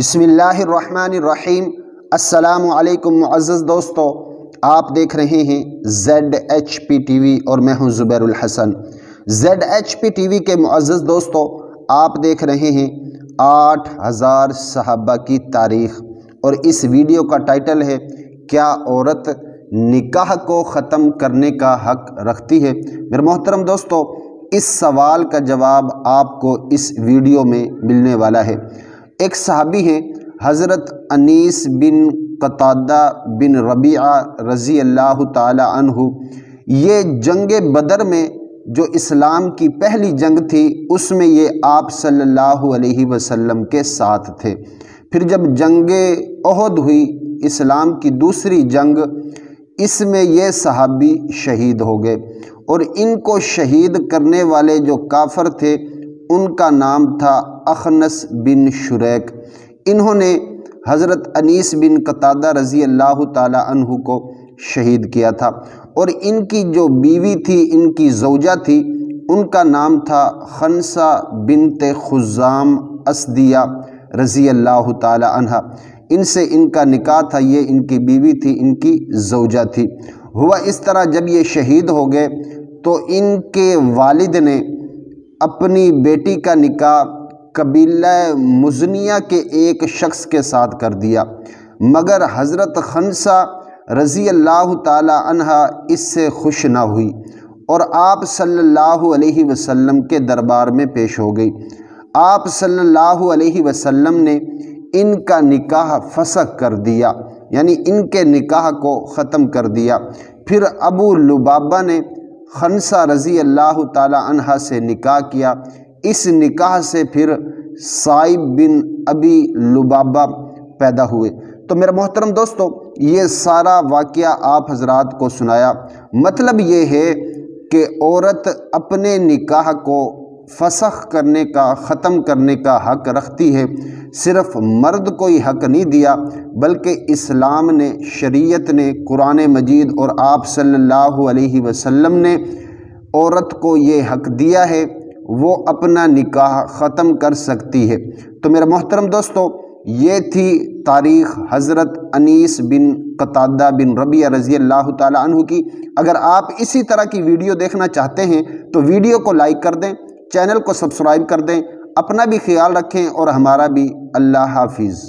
بسم اللہ الرحمن الرحیم۔ السلام علیکم معزز دوستو، آپ دیکھ رہے ہیں ZHP ٹی وی اور میں ہوں زبیر الحسن۔ ZHP ٹی وی کے معزز دوستو، آپ دیکھ رہے ہیں 8000 صحابہ کی تاریخ، اور اس ویڈیو کا ٹائٹل ہے کیا عورت نکاح کو ختم کرنے کا حق رکھتی ہے؟ میرے محترم دوستو، اس سوال کا جواب آپ کو اس ویڈیو میں ملنے والا ہے۔ ایک صحابی ہیں حضرت انیس بن قتادہ بن ربیعہ رضی اللہ تعالی عنہ۔ یہ جنگ بدر میں جو اسلام کی پہلی جنگ تھی، اس میں یہ آپ صلی اللہ علیہ وسلم کے ساتھ تھے۔ پھر جب جنگ احد ہوئی، اسلام کی دوسری جنگ، اس میں یہ صحابی شہید ہو گئے، اور ان کو شہید کرنے والے جو کافر تھے ان کا نام تھا اخنس بن شریک۔ انہوں نے حضرت انیس بن قتادہ رضی اللہ تعالی عنہ کو شہید کیا تھا، اور ان کی جو بیوی تھی، ان کی زوجہ تھی، ان کا نام تھا خنسہ بنت خزام اسدیہ رضی اللہ تعالی عنہ۔ ان سے ان کا نکاح تھا، یہ ان کی بیوی تھی، ان کی زوجہ تھی۔ ہوا اس طرح، جب یہ شہید ہو گئے تو ان کے والد نے اپنی بیٹی کا نکاح قبیلہ مزنیہ کے ایک شخص کے ساتھ کر دیا، مگر حضرت خنسہ رضی اللہ تعالی عنہ اس سے خوش نہ ہوئی، اور آپ صلی اللہ علیہ وسلم کے دربار میں پیش ہو گئی۔ آپ صلی اللہ علیہ وسلم نے ان کا نکاح فسخ کر دیا، یعنی ان کے نکاح کو ختم کر دیا۔ پھر ابو لبابہ نے خنسہ رضی اللہ تعالی عنہ سے نکاح کیا۔ اس نکاح سے پھر صائب بن ابی لبابہ پیدا ہوئے۔ تو میرے محترم دوستو، یہ سارا واقعہ آپ حضرات کو سنایا۔ مطلب یہ ہے کہ عورت اپنے نکاح کو فسخ کرنے کا، ختم کرنے کا حق رکھتی ہے۔ صرف مرد کو ہی حق نہیں دیا، بلکہ اسلام نے، شریعت نے، قرآن مجید اور آپ صلی اللہ علیہ وسلم نے عورت کو یہ حق دیا ہے، وہ اپنا نکاح ختم کر سکتی ہے۔ تو میرے محترم دوستو، یہ تھی تاریخ حضرت انیس بن قتادہ بن ربیعہ رضی اللہ تعالی عنہ کی۔ اگر آپ اسی طرح کی ویڈیو دیکھنا چاہتے ہیں تو ویڈیو کو لائک کر دیں، چینل کو سبسکرائب کر دیں، اپنا بھی خیال رکھیں اور ہمارا بھی۔ اللہ حافظ۔